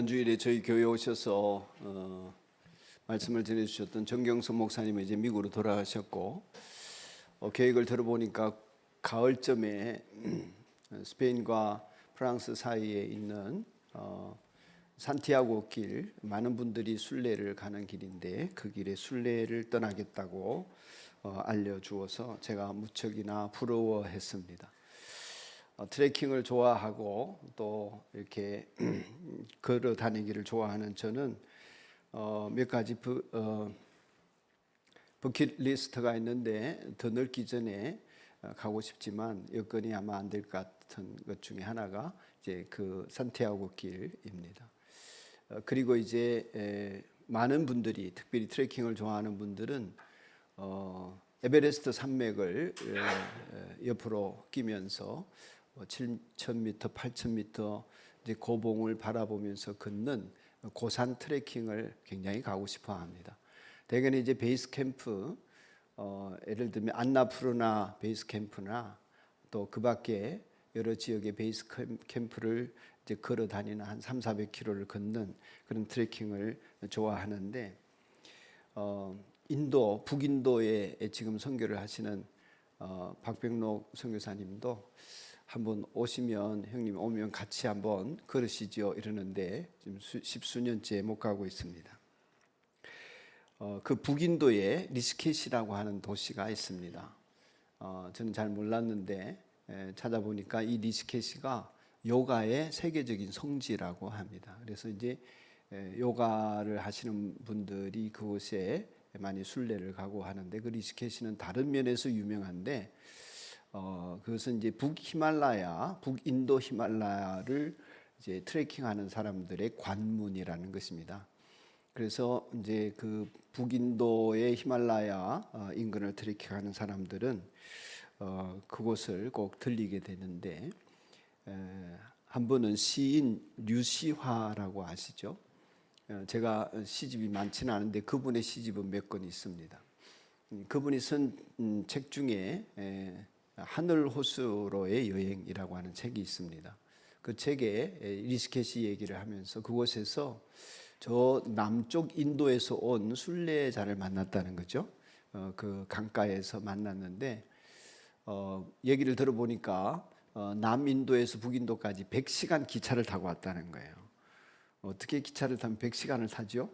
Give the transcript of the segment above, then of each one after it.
지난 주일에 저희 교회에 오셔서 말씀을 전해주셨던 정경선 목사님은 이제 미국으로 돌아가셨고, 계획을 들어보니까 가을쯤에 스페인과 프랑스 사이에 있는 산티아고 길, 많은 분들이 순례를 가는 길인데 그 길에 순례를 떠나겠다고 알려주어서 제가 무척이나 부러워했습니다. 트레킹을 좋아하고 또 이렇게 걸어 다니기를 좋아하는 저는 몇 가지 버킷리스트가 있는데 더 넓기 전에 가고 싶지만 여건이 아마 안 될 것 같은 것 중에 하나가 이제 그 산티아고 길입니다. 그리고 이제 많은 분들이, 특별히 트레킹을 좋아하는 분들은 에베레스트 산맥을 옆으로 끼면서 7,000m, 8,000m 이제 고봉을 바라보면서 걷는 고산 트레킹을 굉장히 가고 싶어 합니다. 대개는 이제 베이스 캠프, 예를 들면 안나푸르나 베이스 캠프나 또 그 밖에 여러 지역의 베이스 캠프를 이제 걸어 다니는 한 300-400km를 걷는 그런 트레킹을 좋아하는데, 인도, 북인도에 지금 선교를 하시는 박병록 선교사님도 한번 오시면, 형님 오면 같이 한번 걸으시죠 이러는데 지금 십수년째 못 가고 있습니다. 그 북인도에 리시케시라고 하는 도시가 있습니다. 저는 잘 몰랐는데 찾아보니까 이 리시케시가 요가의 세계적인 성지라고 합니다. 그래서 이제 요가를 하시는 분들이 그곳에 많이 순례를 가고 하는데, 그 리시케시는 다른 면에서 유명한데 그것은 이제 북인도 히말라야를 이제 트레킹하는 사람들의 관문이라는 것입니다. 그래서 이제 그 북인도의 히말라야 인근을 트레킹하는 사람들은 그곳을 꼭 들리게 되는데, 한 분은 시인 류시화라고 아시죠? 제가 시집이 많지는 않은데 그분의 시집은 몇 권 있습니다. 그분이 쓴 책 중에 하늘 호수로의 여행이라고 하는 책이 있습니다. 그 책에 리시케시 얘기를 하면서 그곳에서 저 남쪽 인도에서 온 순례자를 만났다는 거죠. 그 강가에서 만났는데 얘기를 들어보니까 남인도에서 북인도까지 100시간 기차를 타고 왔다는 거예요. 어떻게 기차를 타면 100시간을 타죠?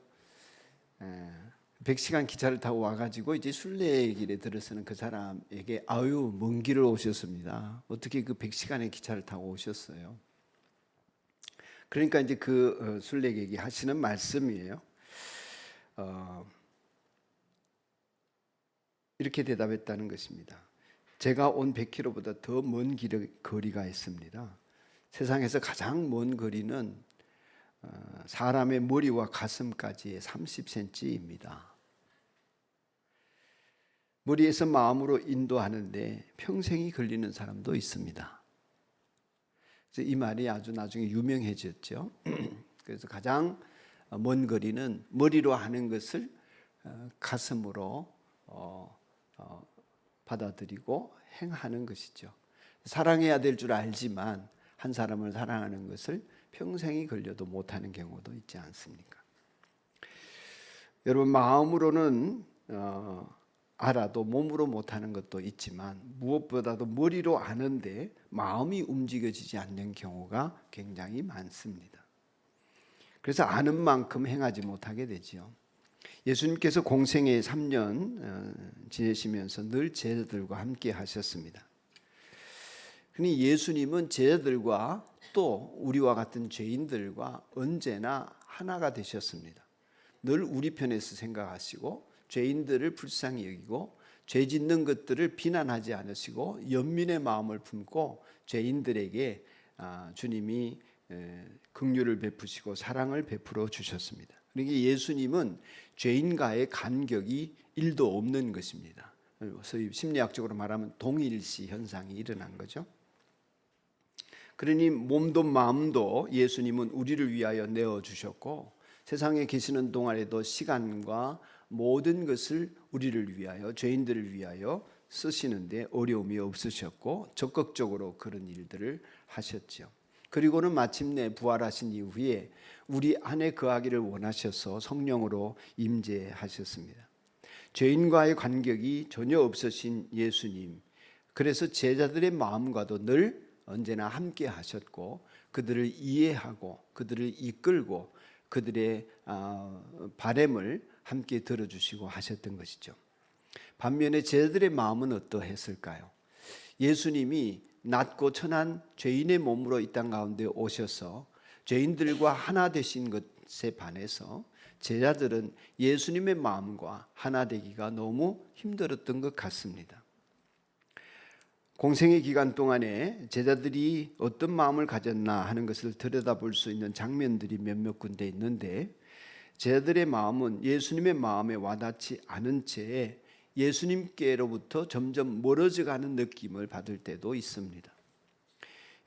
100시간 기차를 타고 와가지고 이제 순례의 길에 들어서는 그 사람에게 아유 먼 길을 오셨습니다. 어떻게 그 100시간의 기차를 타고 오셨어요? 그러니까 이제 그 순례객이 하시는 말씀이에요. 이렇게 대답했다는 것입니다. 제가 온 100km보다 더 먼 거리가 있습니다. 세상에서 가장 먼 거리는 사람의 머리와 가슴까지의 30cm입니다. 머리에서 마음으로 인도하는데 평생이 걸리는 사람도 있습니다. 그래서 이 말이 아주 나중에 유명해졌죠. 그래서 가장 먼 거리는 머리로 하는 것을 가슴으로 받아들이고 행하는 것이죠. 사랑해야 될 줄 알지만 한 사람을 사랑하는 것을 평생이 걸려도 못하는 경우도 있지 않습니까? 여러분, 마음으로는 알아도 몸으로 못하는 것도 있지만 무엇보다도 머리로 아는데 마음이 움직여지지 않는 경우가 굉장히 많습니다. 그래서 아는 만큼 행하지 못하게 되죠. 예수님께서 공생애 3년 지내시면서 늘 제자들과 함께 하셨습니다. 그러니 예수님은 제자들과 또 우리와 같은 죄인들과 언제나 하나가 되셨습니다. 늘 우리 편에서 생각하시고 죄인들을 불쌍히 여기고 죄 짓는 것들을 비난하지 않으시고 연민의 마음을 품고 죄인들에게 주님이 긍휼을 베푸시고 사랑을 베풀어 주셨습니다. 그러니까 예수님은 죄인과의 간격이 1도 없는 것입니다. 소위 심리학적으로 말하면 동일시 현상이 일어난 거죠. 그러니 몸도 마음도 예수님은 우리를 위하여 내어주셨고, 세상에 계시는 동안에도 시간과 모든 것을 우리를 위하여, 죄인들을 위하여 쓰시는데 어려움이 없으셨고 적극적으로 그런 일들을 하셨죠. 그리고는 마침내 부활하신 이후에 우리 안에 거하기를 원하셔서 성령으로 임재하셨습니다. 죄인과의 간격이 전혀 없으신 예수님, 그래서 제자들의 마음과도 늘 언제나 함께 하셨고 그들을 이해하고 그들을 이끌고 그들의 바램을 함께 들어주시고 하셨던 것이죠. 반면에 제자들의 마음은 어떠했을까요? 예수님이 낮고 천한 죄인의 몸으로 이 땅 가운데 오셔서 죄인들과 하나 되신 것에 반해서 제자들은 예수님의 마음과 하나 되기가 너무 힘들었던 것 같습니다. 공생의 기간 동안에 제자들이 어떤 마음을 가졌나 하는 것을 들여다볼 수 있는 장면들이 몇몇 군데 있는데, 제자들의 마음은 예수님의 마음에 와닿지 않은 채 예수님께로부터 점점 멀어져가는 느낌을 받을 때도 있습니다.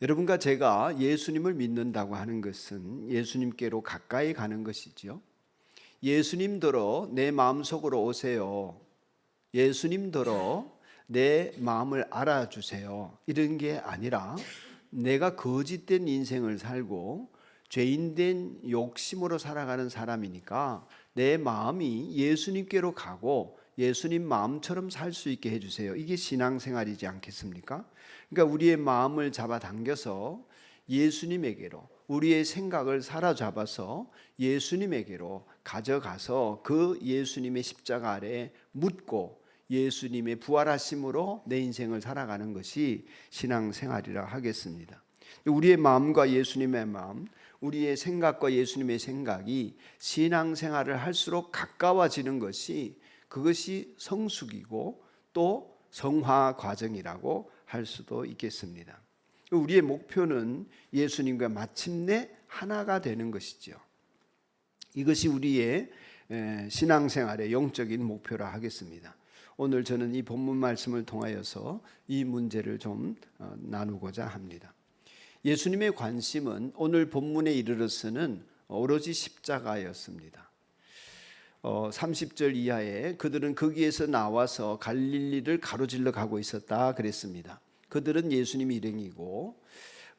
여러분과 제가 예수님을 믿는다고 하는 것은 예수님께로 가까이 가는 것이죠. 예수님더러 내 마음속으로 오세요. 예수님더러 내 마음을 알아주세요. 이런 게 아니라 내가 거짓된 인생을 살고 죄인된 욕심으로 살아가는 사람이니까 내 마음이 예수님께로 가고 예수님 마음처럼 살 수 있게 해주세요. 이게 신앙생활이지 않겠습니까? 그러니까 우리의 마음을 잡아당겨서 예수님에게로, 우리의 생각을 사로잡아서 예수님에게로 가져가서 그 예수님의 십자가 아래 묻고 예수님의 부활하심으로 내 인생을 살아가는 것이 신앙생활이라 하겠습니다. 우리의 마음과 예수님의 마음, 우리의 생각과 예수님의 생각이 신앙생활을 할수록 가까워지는 것이, 그것이 성숙이고 또 성화 과정이라고 할 수도 있겠습니다. 우리의 목표는 예수님과 마침내 하나가 되는 것이죠. 이것이 우리의 신앙생활의 영적인 목표라 하겠습니다. 오늘 저는 이 본문 말씀을 통하여서 이 문제를 좀 나누고자 합니다. 예수님의 관심은 오늘 본문에 이르러서는 오로지 십자가였습니다. 30절 이하에 그들은 거기에서 나와서 갈릴리를 가로질러 가고 있었다 그랬습니다. 그들은 예수님 일행이고,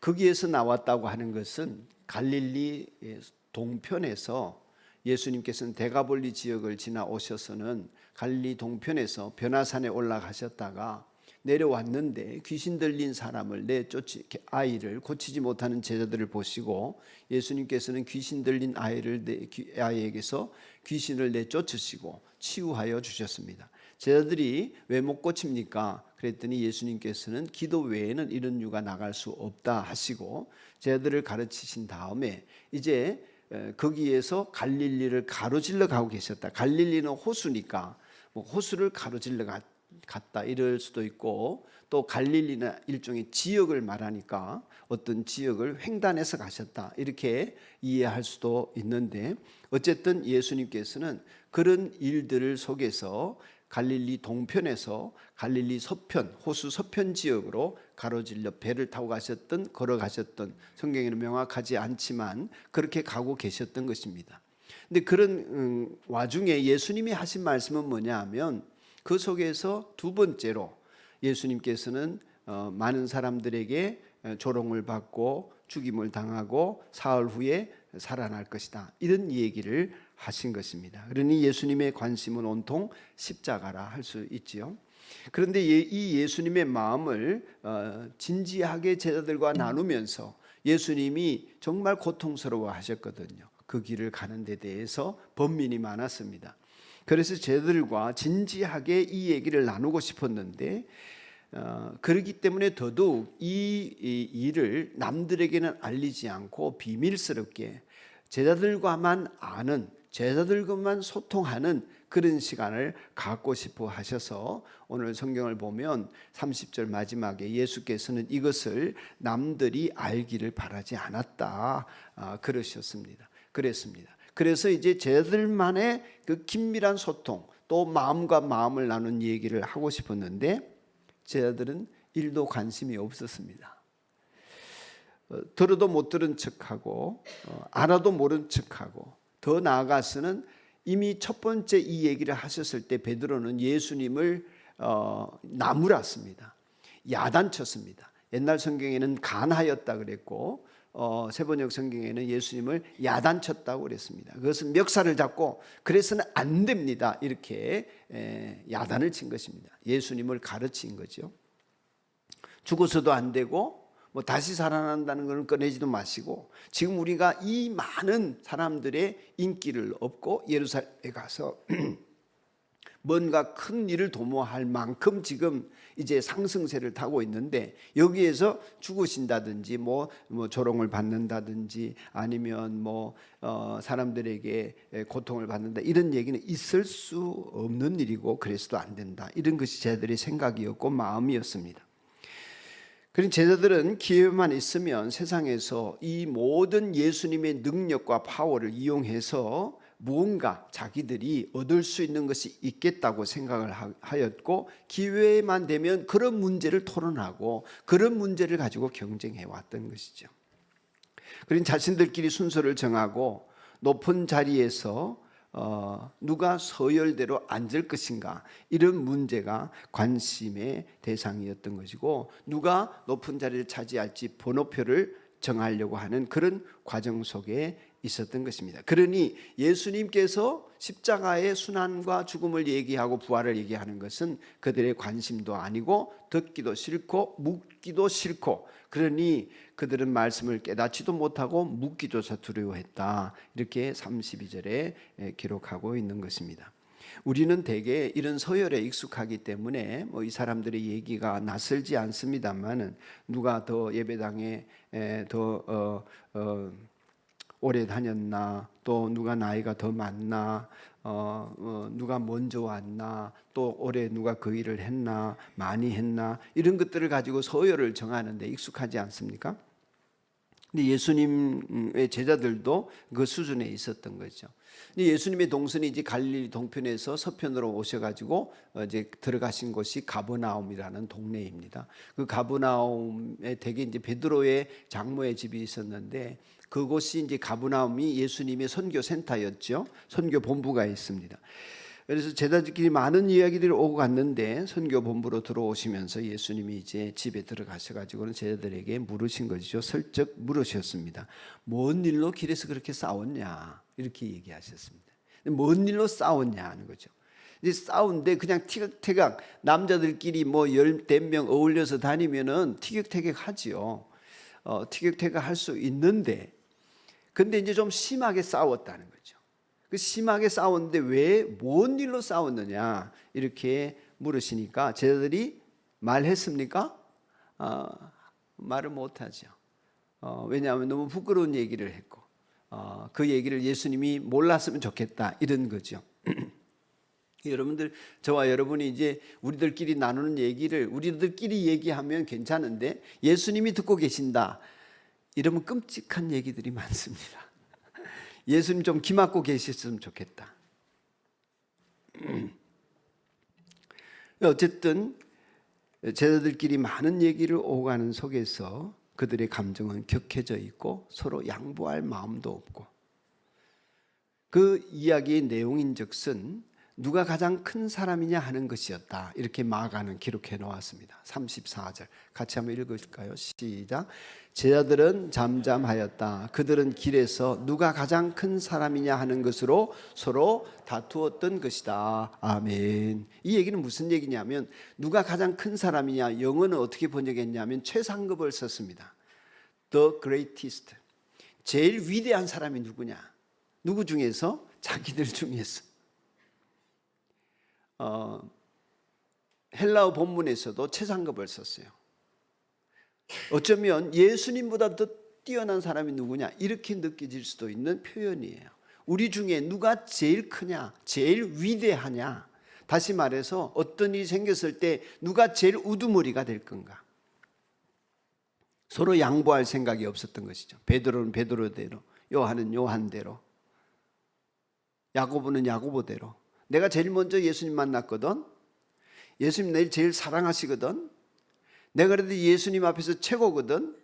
거기에서 나왔다고 하는 것은 갈릴리 동편에서 예수님께서는 대가볼리 지역을 지나오셔서는 갈릴리 동편에서 변화산에 올라가셨다가 내려왔는데 귀신 들린 사람을 아이를 고치지 못하는 제자들을 보시고 예수님께서는 귀신 들린 아이에게서 귀신을 내쫓으시고 치유하여 주셨습니다. 제자들이 왜 못 고칩니까? 그랬더니 예수님께서는 기도 외에는 이런 유가 나갈 수 없다 하시고 제자들을 가르치신 다음에 이제 거기에서 갈릴리를 가로질러 가고 계셨다. 갈릴리는 호수니까 호수를 가로질러 갔다 이럴 수도 있고, 또 갈릴리는 일종의 지역을 말하니까 어떤 지역을 횡단해서 가셨다 이렇게 이해할 수도 있는데, 어쨌든 예수님께서는 그런 일들 속에서 갈릴리 동편에서 갈릴리 서편, 호수 서편 지역으로 가로질러 배를 타고 가셨던 걸어가셨던, 성경에는 명확하지 않지만 그렇게 가고 계셨던 것입니다. 근데 그런 와중에 예수님이 하신 말씀은 뭐냐 하면, 그 속에서 두 번째로 예수님께서는 많은 사람들에게 조롱을 받고 죽임을 당하고 사흘 후에 살아날 것이다 이런 얘기를 하신 것입니다. 그러니 예수님의 관심은 온통 십자가라 할 수 있지요. 그런데 이 예수님의 마음을 진지하게 제자들과 나누면서 예수님이 정말 고통스러워 하셨거든요. 그 길을 가는 데 대해서 번민이 많았습니다. 그래서 제자들과 진지하게 이 얘기를 나누고 싶었는데, 그렇기 때문에 더더욱 이 일을 남들에게는 알리지 않고 비밀스럽게 제자들과만 아는, 제자들과만 소통하는 그런 시간을 갖고 싶어 하셔서 오늘 성경을 보면 30절 마지막에 예수께서는 이것을 남들이 알기를 바라지 않았다 그러셨습니다. 그랬습니다. 그래서 이제 제자들만의 그 긴밀한 소통, 또 마음과 마음을 나눈 얘기를 하고 싶었는데 제자들은 일도 관심이 없었습니다. 들어도 못 들은 척하고 알아도 모른 척하고, 더 나아가서는 이미 첫 번째 이 얘기를 하셨을 때 베드로는 예수님을 나무랐습니다. 야단쳤습니다. 옛날 성경에는 간하였다 그랬고 세번역 성경에는 예수님을 야단쳤다고 그랬습니다. 그것은 멱살을 잡고 그래서는 안 됩니다, 이렇게 야단을 친 것입니다. 예수님을 가르친 거죠. 죽어서도 안 되고 뭐 다시 살아난다는 것을 꺼내지도 마시고, 지금 우리가 이 많은 사람들의 인기를 얻고 예루살렘에 가서 뭔가 큰 일을 도모할 만큼 지금 이제 상승세를 타고 있는데, 여기에서 죽으신다든지 뭐 조롱을 받는다든지 아니면 사람들에게 고통을 받는다, 이런 얘기는 있을 수 없는 일이고 그래서도 안 된다, 이런 것이 제자들의 생각이었고 마음이었습니다. 그런 제자들은 기회만 있으면 세상에서 이 모든 예수님의 능력과 파워를 이용해서 무언가 자기들이 얻을 수 있는 것이 있겠다고 생각을 하였고, 기회만 되면 그런 문제를 토론하고 그런 문제를 가지고 경쟁해 왔던 것이죠. 그런 자신들끼리 순서를 정하고 높은 자리에서 누가 서열대로 앉을 것인가, 이런 문제가 관심의 대상이었던 것이고, 누가 높은 자리를 차지할지 번호표를 정하려고 하는 그런 과정 속에 있었던 것입니다. 그러니 예수님께서 십자가의 순환과 죽음을 얘기하고 부활을 얘기하는 것은 그들의 관심도 아니고 듣기도 싫고 묻기도 싫고, 그러니 그들은 말씀을 깨닫지도 못하고 묻기조차 두려워했다, 이렇게 32절에 기록하고 있는 것입니다. 우리는 대개 이런 서열에 익숙하기 때문에 이 사람들의 얘기가 낯설지 않습니다만은, 누가 더 예배당에 더 오래 다녔나, 또 누가 나이가 더 많나, 누가 먼저 왔나, 또 올해 누가 그 일을 했나, 많이 했나, 이런 것들을 가지고 서열을 정하는데 익숙하지 않습니까? 근데 예수님의 제자들도 그 수준에 있었던 거죠. 근데 예수님의 동선이 이제 갈릴리 동편에서 서편으로 오셔가지고 이제 들어가신 곳이 가버나움이라는 동네입니다. 그 가버나움에 되게 이제 베드로의 장모의 집이 있었는데, 그곳이 이제 가버나움이 예수님의 선교 센터였죠. 선교 본부가 있습니다. 그래서 제자들끼리 많은 이야기들이 오고 갔는데, 선교 본부로 들어오시면서 예수님이 이제 집에 들어가셔가지고는 제자들에게 물으신 것이죠. 슬쩍 물으셨습니다. 뭔 일로 길에서 그렇게 싸웠냐, 이렇게 얘기하셨습니다. 뭔 일로 싸웠냐 하는 거죠. 이제 싸운데 그냥 티격태격, 남자들끼리 뭐 10명 어울려서 다니면은 티격태격 하지요. 티격태격 할 수 있는데, 근데 이제 좀 심하게 싸웠다는 거죠. 그 심하게 싸웠는데 왜, 뭔 일로 싸웠느냐, 이렇게 물으시니까 제자들이 말했습니까? 말을 못하죠. 왜냐하면 너무 부끄러운 얘기를 했고, 그 얘기를 예수님이 몰랐으면 좋겠다, 이런 거죠. 여러분들, 저와 여러분이 이제 우리들끼리 나누는 얘기를 우리들끼리 얘기하면 괜찮은데, 예수님이 듣고 계신다 이러면 끔찍한 얘기들이 많습니다. 예수님 좀 기막고 계셨으면 좋겠다. 어쨌든 제자들끼리 많은 얘기를 오고 가는 속에서 그들의 감정은 격해져 있고 서로 양보할 마음도 없고, 그 이야기의 내용인즉슨 누가 가장 큰 사람이냐 하는 것이었다, 이렇게 마가는 기록해 놓았습니다. 34절 같이 한번 읽을까요? 시작. 제자들은 잠잠하였다. 그들은 길에서 누가 가장 큰 사람이냐 하는 것으로 서로 다투었던 것이다. 아멘. 이 얘기는 무슨 얘기냐면, 누가 가장 큰 사람이냐, 영어는 어떻게 번역했냐면 최상급을 썼습니다. The greatest. 제일 위대한 사람이 누구냐, 누구 중에서? 자기들 중에서. 헬라어 본문에서도 최상급을 썼어요. 어쩌면 예수님보다 더 뛰어난 사람이 누구냐, 이렇게 느껴질 수도 있는 표현이에요. 우리 중에 누가 제일 크냐, 제일 위대하냐, 다시 말해서 어떤 일이 생겼을 때 누가 제일 우두머리가 될 건가. 서로 양보할 생각이 없었던 것이죠. 베드로는 베드로대로, 요한은 요한대로, 야고보는 야고보대로. 내가 제일 먼저 예수님 만났거든, 예수님 내일 제일 사랑하시거든, 내가 그래도 예수님 앞에서 최고거든,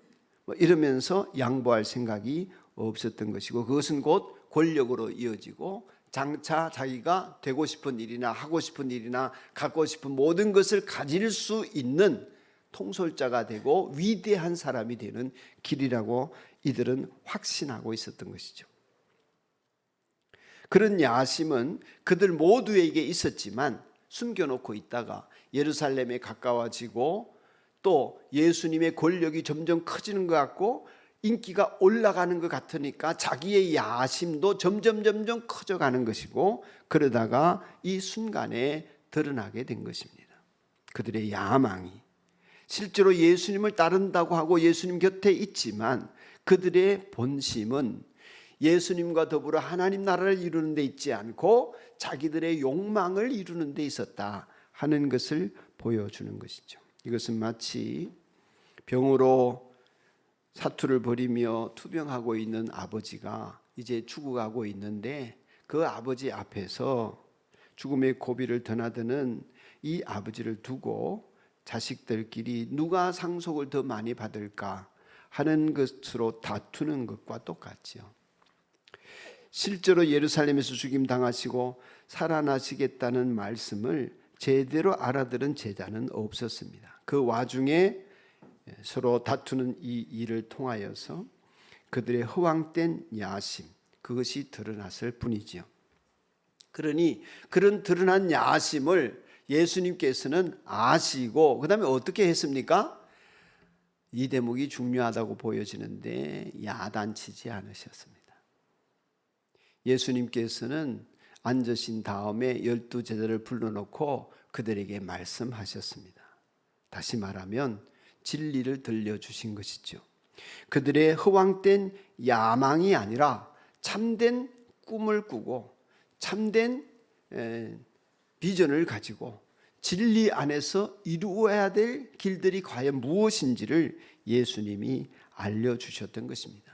이러면서 양보할 생각이 없었던 것이고, 그것은 곧 권력으로 이어지고 장차 자기가 되고 싶은 일이나 하고 싶은 일이나 갖고 싶은 모든 것을 가질 수 있는 통솔자가 되고 위대한 사람이 되는 길이라고 이들은 확신하고 있었던 것이죠. 그런 야심은 그들 모두에게 있었지만 숨겨놓고 있다가 예루살렘에 가까워지고 또 예수님의 권력이 점점 커지는 것 같고 인기가 올라가는 것 같으니까 자기의 야심도 점점 커져가는 것이고, 그러다가 이 순간에 드러나게 된 것입니다. 그들의 야망이 실제로 예수님을 따른다고 하고 예수님 곁에 있지만 그들의 본심은 예수님과 더불어 하나님 나라를 이루는 데 있지 않고 자기들의 욕망을 이루는 데 있었다 하는 것을 보여주는 것이죠. 이것은 마치 병으로 사투를 벌이며 투병하고 있는 아버지가 이제 죽어가고 있는데 그 아버지 앞에서 죽음의 고비를 드나드는 이 아버지를 두고 자식들끼리 누가 상속을 더 많이 받을까 하는 것으로 다투는 것과 똑같죠. 실제로 예루살렘에서 죽임 당하시고 살아나시겠다는 말씀을 제대로 알아들은 제자는 없었습니다. 그 와중에 서로 다투는 이 일을 통하여서 그들의 허황된 야심, 그것이 드러났을 뿐이지요. 그러니 그런 드러난 야심을 예수님께서는 아시고 그 다음에 어떻게 했습니까? 이 대목이 중요하다고 보여지는데 야단치지 않으셨습니다. 예수님께서는 앉으신 다음에 12 제자를 불러놓고 그들에게 말씀하셨습니다. 다시 말하면 진리를 들려주신 것이죠. 그들의 허황된 야망이 아니라 참된 꿈을 꾸고 참된 비전을 가지고 진리 안에서 이루어야 될 길들이 과연 무엇인지를 예수님이 알려주셨던 것입니다.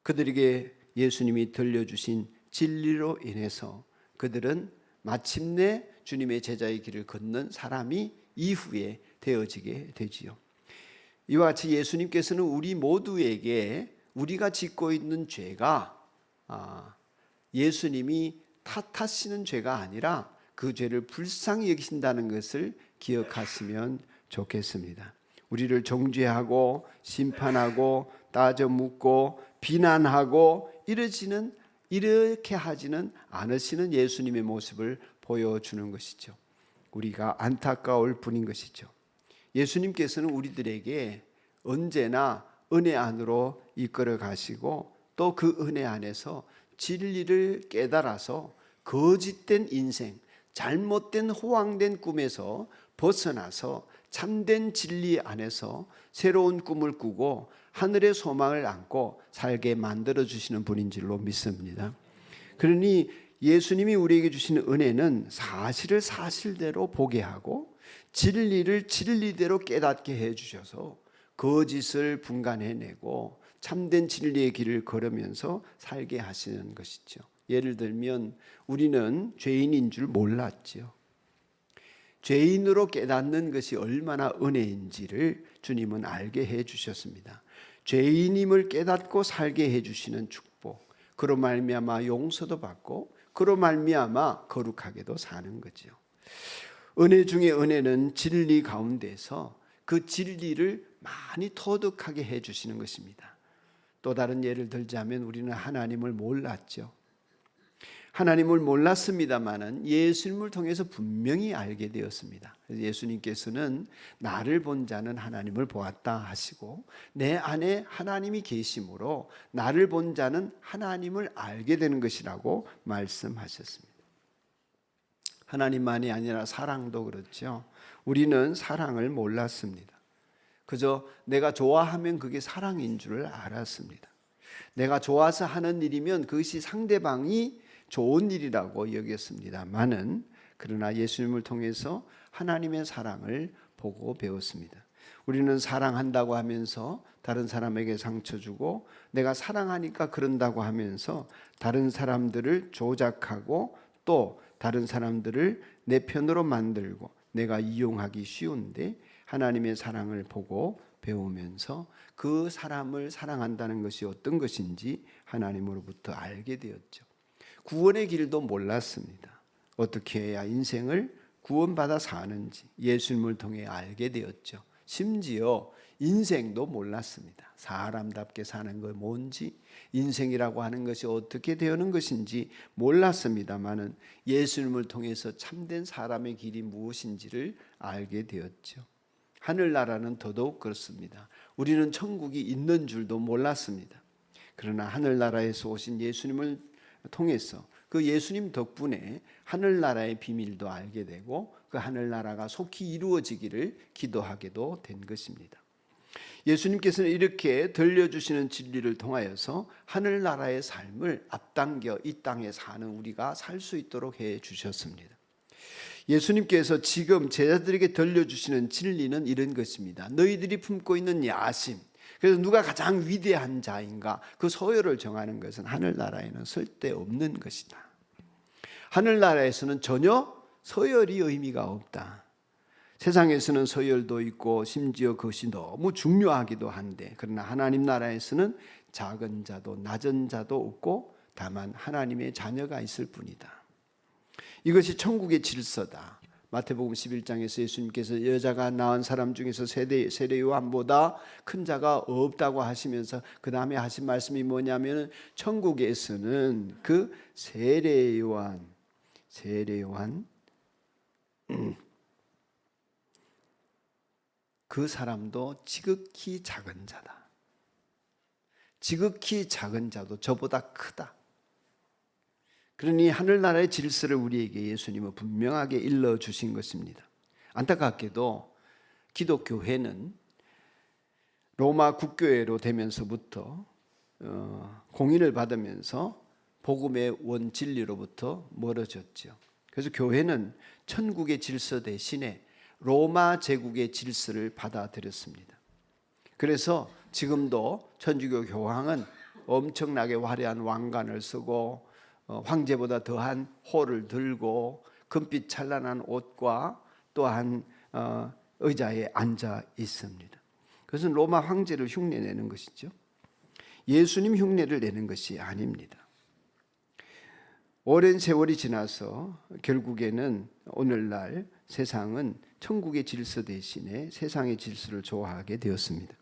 그들에게 예수님이 들려주신 진리로 인해서 그들은 마침내 주님의 제자의 길을 걷는 사람이 이후에 되어지게 되지요. 이와 같이 예수님께서는 우리 모두에게 우리가 짓고 있는 죄가 예수님이 탓하시는 죄가 아니라 그 죄를 불쌍히 여기신다는 것을 기억하시면 좋겠습니다. 우리를 정죄하고 심판하고 따져 묻고 비난하고 이렇게 하지는 않으시는 예수님의 모습을 보여주는 것이죠. 우리가 안타까울 뿐인 것이죠. 예수님께서는 우리들에게 언제나 은혜 안으로 이끌어 가시고 또 그 은혜 안에서 진리를 깨달아서 거짓된 인생, 잘못된 호황된 꿈에서 벗어나서 참된 진리 안에서 새로운 꿈을 꾸고 하늘의 소망을 안고 살게 만들어 주시는 분인 줄로 믿습니다. 그러니 예수님이 우리에게 주시는 은혜는 사실을 사실대로 보게 하고 진리를 진리대로 깨닫게 해 주셔서 거짓을 분간해내고 참된 진리의 길을 걸으면서 살게 하시는 것이죠. 예를 들면 우리는 죄인인 줄 몰랐죠. 죄인으로 깨닫는 것이 얼마나 은혜인지를 주님은 알게 해 주셨습니다. 죄인임을 깨닫고 살게 해 주시는 축복, 그로 말미암아 용서도 받고 그로 말미암아 거룩하게도 사는 거죠. 은혜 중에 은혜는 진리 가운데서 그 진리를 많이 터득하게 해 주시는 것입니다. 또 다른 예를 들자면 우리는 하나님을 몰랐죠. 하나님을 몰랐습니다마는 예수님을 통해서 분명히 알게 되었습니다. 예수님께서는 나를 본 자는 하나님을 보았다 하시고 내 안에 하나님이 계심으로 나를 본 자는 하나님을 알게 되는 것이라고 말씀하셨습니다. 하나님만이 아니라 사랑도 그렇죠. 우리는 사랑을 몰랐습니다. 그저 내가 좋아하면 그게 사랑인 줄 알았습니다. 내가 좋아서 하는 일이면 그것이 상대방이 좋은 일이라고 여겼습니다만은 그러나 예수님을 통해서 하나님의 사랑을 보고 배웠습니다. 우리는 사랑한다고 하면서 다른 사람에게 상처 주고 내가 사랑하니까 그런다고 하면서 다른 사람들을 조작하고 또 다른 사람들을 내 편으로 만들고 내가 이용하기 쉬운데 하나님의 사랑을 보고 배우면서 그 사람을 사랑한다는 것이 어떤 것인지 하나님으로부터 알게 되었죠. 구원의 길도 몰랐습니다. 어떻게 해야 인생을 구원받아 사는지 예수님을 통해 알게 되었죠. 심지어 인생도 몰랐습니다. 사람답게 사는 거 뭔지, 인생이라고 하는 것이 어떻게 되는 것인지 몰랐습니다마는 예수님을 통해서 참된 사람의 길이 무엇인지를 알게 되었죠. 하늘나라는 더더욱 그렇습니다. 우리는 천국이 있는 줄도 몰랐습니다. 그러나 하늘나라에서 오신 예수님을 통해서 그 예수님 덕분에 하늘나라의 비밀도 알게 되고 그 하늘나라가 속히 이루어지기를 기도하게도 된 것입니다. 예수님께서는 이렇게 들려주시는 진리를 통하여서 하늘나라의 삶을 앞당겨 이 땅에 사는 우리가 살 수 있도록 해 주셨습니다. 예수님께서 지금 제자들에게 들려주시는 진리는 이런 것입니다. 너희들이 품고 있는 야심, 그래서 누가 가장 위대한 자인가, 그 서열을 정하는 것은 하늘나라에는 쓸데없는 것이다. 하늘나라에서는 전혀 서열이 의미가 없다. 세상에서는 서열도 있고 심지어 그것이 너무 중요하기도 한데, 그러나 하나님 나라에서는 작은 자도 낮은 자도 없고 다만 하나님의 자녀가 있을 뿐이다. 이것이 천국의 질서다. 마태복음 11장에서 예수님께서 여자가 낳은 사람 중에서 세례 요한보다 큰 자가 없다고 하시면서 그 다음에 하신 말씀이 뭐냐면 천국에서는 그 세례 요한 그 사람도 지극히 작은 자다. 지극히 작은 자도 저보다 크다. 그러니 하늘나라의 질서를 우리에게 예수님은 분명하게 일러주신 것입니다. 안타깝게도 기독교회는 로마 국교회로 되면서부터 공인을 받으면서 복음의 원진리로부터 멀어졌죠. 그래서 교회는 천국의 질서 대신에 로마 제국의 질서를 받아들였습니다. 그래서 지금도 천주교 교황은 엄청나게 화려한 왕관을 쓰고 황제보다 더한 호를 들고 금빛 찬란한 옷과 또한 의자에 앉아 있습니다. 그것은 로마 황제를 흉내내는 것이죠. 예수님 흉내를 내는 것이 아닙니다. 오랜 세월이 지나서 결국에는 오늘날 세상은 천국의 질서 대신에 세상의 질서를 좋아하게 되었습니다.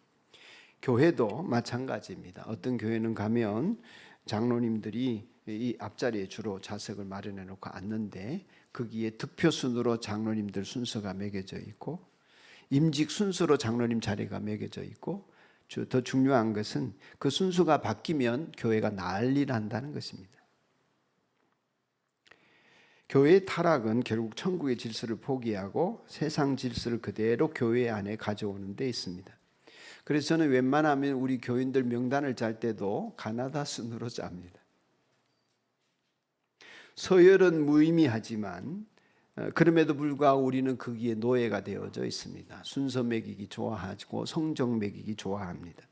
교회도 마찬가지입니다. 어떤 교회는 가면 장로님들이 이 앞자리에 주로 좌석을 마련해 놓고 앉는데 거기에 득표 순으로 장로님들 순서가 매겨져 있고 임직 순서로 장로님 자리가 매겨져 있고 더 중요한 것은 그 순서가 바뀌면 교회가 난리 난다는 것입니다. 교회의 타락은 결국 천국의 질서를 포기하고 세상 질서를 그대로 교회 안에 가져오는 데 있습니다. 그래서 저는 웬만하면 우리 교인들 명단을 짤 때도 가나다 순으로 짭니다. 서열은 무의미하지만 그럼에도 불구하고 우리는 거기에 노예가 되어져 있습니다. 순서 매기기 좋아하고 성적 매기기 좋아합니다.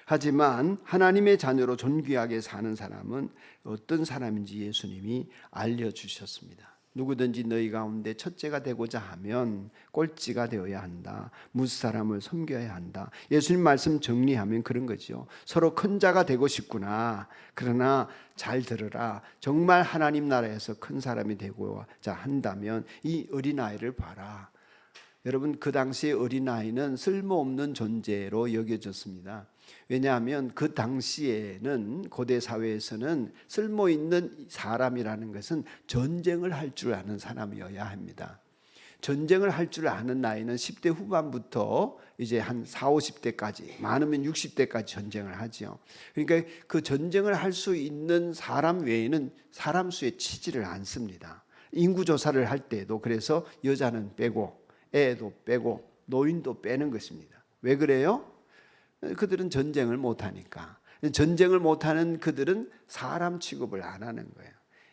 하지만 하나님의 자녀로 존귀하게 사는 사람은 어떤 사람인지 예수님이 알려주셨습니다. 누구든지 너희 가운데 첫째가 되고자 하면 꼴찌가 되어야 한다. 무사람을 섬겨야 한다. 예수님 말씀 정리하면 그런 거죠. 서로 큰 자가 되고 싶구나. 그러나 잘 들으라. 정말 하나님 나라에서 큰 사람이 되고자 한다면 이 어린아이를 봐라. 여러분, 그 당시의 어린아이는 쓸모없는 존재로 여겨졌습니다. 왜냐하면 그 당시에는 고대 사회에서는 쓸모있는 사람이라는 것은 전쟁을 할 줄 아는 사람이어야 합니다. 전쟁을 할 줄 아는 나이는 10대 후반부터 이제 한 40, 50대까지, 많으면 60대까지 전쟁을 하죠. 그러니까 그 전쟁을 할 수 있는 사람 외에는 사람 수에 치지를 않습니다. 인구조사를 할 때도 그래서 여자는 빼고 애도 빼고 노인도 빼는 것입니다. 왜 그래요? 그들은 전쟁을 못하니까. 전쟁을 못하는 그들은 사람 취급을 안 하는 거예요.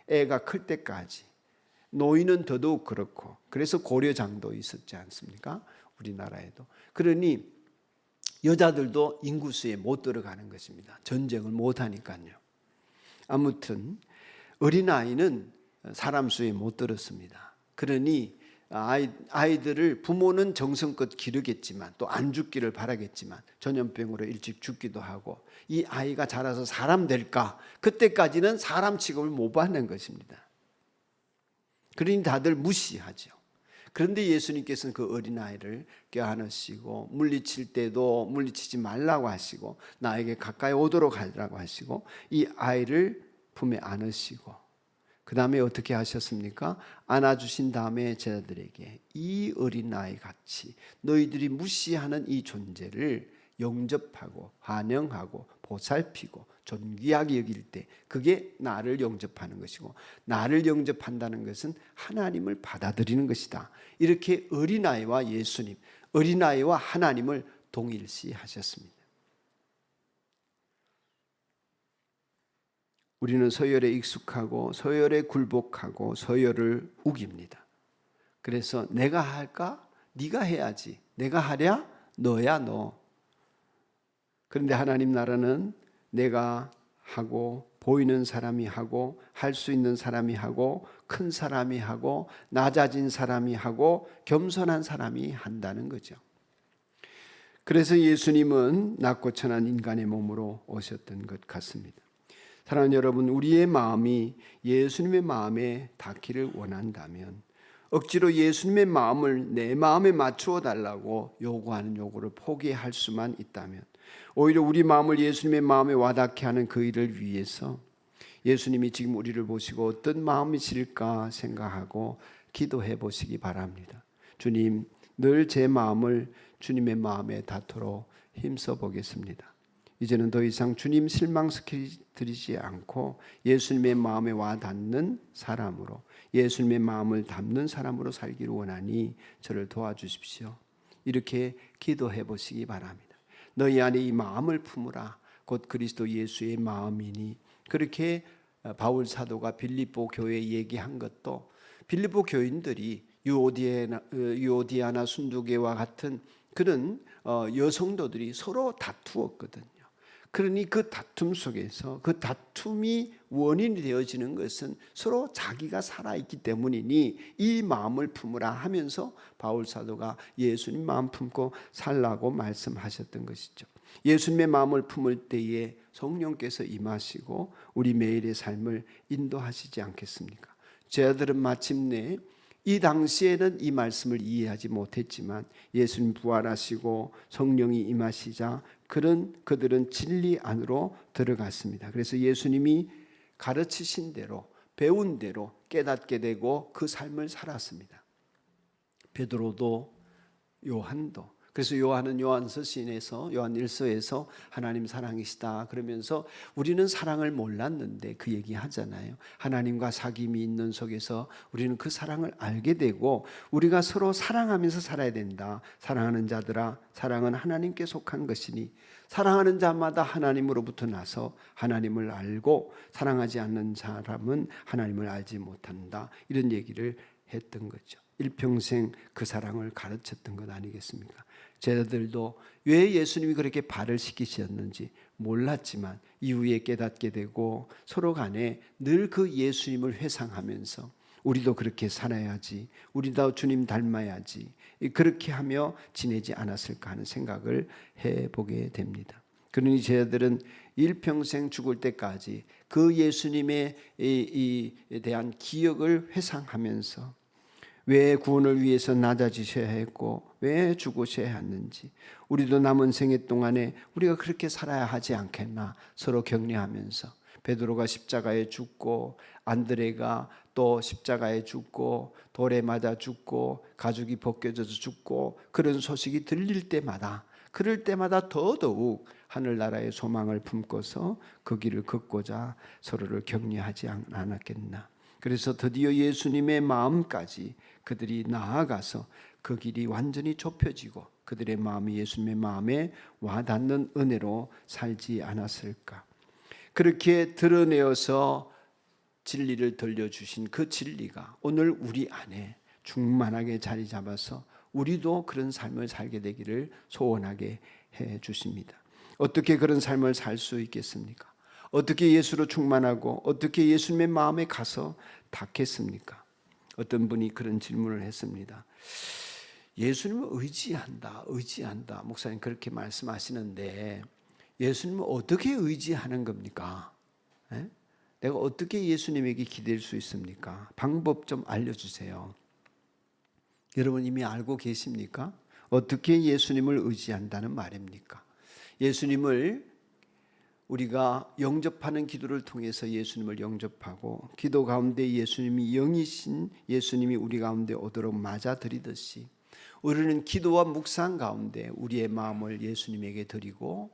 애가 클 때까지. 노인은 더더욱 그렇고. 그래서 고려장도 있었지 않습니까? 우리나라에도. 그러니 여자들도 인구수에 못 들어가는 것입니다. 전쟁을 못하니까요. 아무튼 어린아이는 사람 수에 못 들었습니다. 그러니 아이들을 부모는 정성껏 기르겠지만 또 안 죽기를 바라겠지만 전염병으로 일찍 죽기도 하고 이 아이가 자라서 사람 될까? 그때까지는 사람 취급을 못 받는 것입니다. 그러니 다들 무시하죠. 그런데 예수님께서는 그 어린아이를 껴안으시고 물리칠 때도 물리치지 말라고 하시고 나에게 가까이 오도록 하라고 하시고 이 아이를 품에 안으시고 그 다음에 어떻게 하셨습니까? 안아주신 다음에 제자들에게 이 어린아이 같이 너희들이 무시하는 이 존재를 영접하고 환영하고 보살피고 존귀하게 여길 때 그게 나를 영접하는 것이고 나를 영접한다는 것은 하나님을 받아들이는 것이다. 이렇게 어린아이와 예수님, 어린아이와 하나님을 동일시하셨습니다. 우리는 서열에 익숙하고 서열에 굴복하고 서열을 우깁니다. 그래서 내가 할까? 네가 해야지. 내가 하랴? 너야 너. 그런데 하나님 나라는 내가 하고 보이는 사람이 하고 할 수 있는 사람이 하고 큰 사람이 하고 낮아진 사람이 하고 겸손한 사람이 한다는 거죠. 그래서 예수님은 낮고 천한 인간의 몸으로 오셨던 것 같습니다. 사랑하는 여러분, 우리의 마음이 예수님의 마음에 닿기를 원한다면 억지로 예수님의 마음을 내 마음에 맞추어 달라고 요구하는 요구를 포기할 수만 있다면 오히려 우리 마음을 예수님의 마음에 와닿게 하는 그 일을 위해서 예수님이 지금 우리를 보시고 어떤 마음이실까 생각하고 기도해 보시기 바랍니다. 주님, 늘 제 마음을 주님의 마음에 닿도록 힘써 보겠습니다. 이제는 더 이상 주님 실망시키지 않고 예수님의 마음에 와닿는 사람으로 예수님의 마음을 담는 사람으로 살기를 원하니 저를 도와주십시오. 이렇게 기도해 보시기 바랍니다. 너희 안에 이 마음을 품으라. 곧 그리스도 예수의 마음이니. 그렇게 바울 사도가 빌립보 교회에 얘기한 것도 빌립보 교인들이 유오디아나 순두계와 같은 그런 여성도들이 서로 다투었거든요. 그러니 그 다툼 속에서 그 다툼이 원인이 되어지는 것은 서로 자기가 살아있기 때문이니 이 마음을 품으라 하면서 바울 사도가 예수님 마음 품고 살라고 말씀하셨던 것이죠. 예수님의 마음을 품을 때에 성령께서 임하시고 우리 매일의 삶을 인도하시지 않겠습니까? 제자들은 마침내 이 당시에는 이 말씀을 이해하지 못했지만 예수님 부활하시고 성령이 임하시자 그들은 진리 안으로 들어갔습니다. 그래서 예수님이 가르치신 대로 배운 대로 깨닫게 되고 그 삶을 살았습니다. 베드로도 요한도. 그래서 요한은 요한서신에서 요한 1서에서 하나님 사랑이시다 그러면서 우리는 사랑을 몰랐는데 그 얘기 하잖아요. 하나님과 사귐이 있는 속에서 우리는 그 사랑을 알게 되고 우리가 서로 사랑하면서 살아야 된다. 사랑하는 자들아 사랑은 하나님께 속한 것이니 사랑하는 자마다 하나님으로부터 나서 하나님을 알고 사랑하지 않는 사람은 하나님을 알지 못한다. 이런 얘기를 했던 거죠. 일평생 그 사랑을 가르쳤던 것 아니겠습니까? 제자들도 왜 예수님이 그렇게 발을 시키셨는지 몰랐지만 이후에 깨닫게 되고 서로 간에 늘 그 예수님을 회상하면서 우리도 그렇게 살아야지, 우리도 주님 닮아야지 그렇게 하며 지내지 않았을까 하는 생각을 해보게 됩니다. 그러니 제자들은 일평생 죽을 때까지 그 예수님에 대한 기억을 회상하면서 왜 구원을 위해서 낮아지셔야 했고 왜 죽으셔야 했는지 우리도 남은 생애 동안에 우리가 그렇게 살아야 하지 않겠나 서로 격려하면서 베드로가 십자가에 죽고 안드레가 또 십자가에 죽고 돌에 맞아 죽고 가죽이 벗겨져서 죽고 그런 소식이 들릴 때마다 그럴 때마다 더더욱 하늘나라의 소망을 품고서 그 길을 걷고자 서로를 격려하지 않았겠나. 그래서 드디어 예수님의 마음까지 그들이 나아가서 그 길이 완전히 좁혀지고 그들의 마음이 예수님의 마음에 와닿는 은혜로 살지 않았을까. 그렇게 드러내어서 진리를 들려주신 그 진리가 오늘 우리 안에 충만하게 자리 잡아서 우리도 그런 삶을 살게 되기를 소원하게 해 주십니다. 어떻게 그런 삶을 살 수 있겠습니까? 어떻게 예수로 충만하고 어떻게 예수님의 마음에 가서 닿겠습니까? 어떤 분이 그런 질문을 했습니다. 예수님을 의지한다. 목사님 그렇게 말씀하시는데 예수님을 어떻게 의지하는 겁니까? 에? 내가 어떻게 예수님에게 기댈 수 있습니까? 방법 좀 알려주세요. 여러분 이미 알고 계십니까? 어떻게 예수님을 의지한다는 말입니까? 예수님을 우리가 영접하는 기도를 통해서 예수님을 영접하고 기도 가운데 예수님이 영이신 예수님이 우리 가운데 오도록 맞아들이듯이 우리는 기도와 묵상 가운데 우리의 마음을 예수님에게 드리고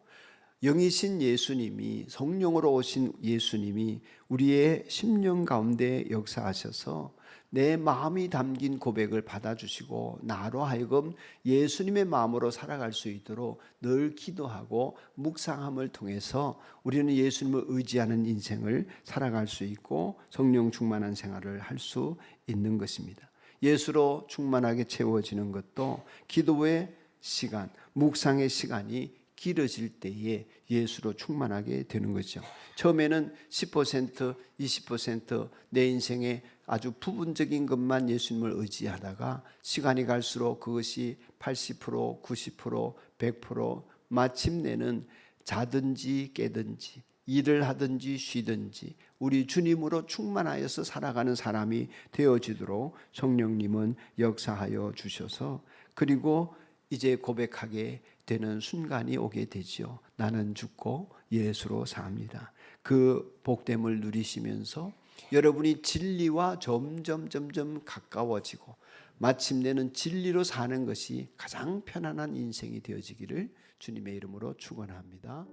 영이신 예수님이 성령으로 오신 예수님이 우리의 심령 가운데 역사하셔서 내 마음이 담긴 고백을 받아주시고 나로 하여금 예수님의 마음으로 살아갈 수 있도록 늘 기도하고 묵상함을 통해서 우리는 예수님을 의지하는 인생을 살아갈 수 있고 성령 충만한 생활을 할 수 있는 것입니다. 예수로 충만하게 채워지는 것도 기도의 시간, 묵상의 시간이 길어질 때에 예수로 충만하게 되는 거죠. 처음에는 10%, 20%내 인생의 아주 부분적인 것만 예수님을 의지하다가 시간이 갈수록 그것이 80%, 90%, 100% 마침내는 자든지 깨든지 일을 하든지 쉬든지 우리 주님으로 충만하여서 살아가는 사람이 되어지도록 성령님은 역사하여 주셔서 그리고 이제 고백하게 되는 순간이 오게 되죠. 나는 죽고 예수로 삽니다. 그 복됨을 누리시면서 여러분이 진리와 점점 가까워지고 마침내는 진리로 사는 것이 가장 편안한 인생이 되어지기를 주님의 이름으로 축원합니다.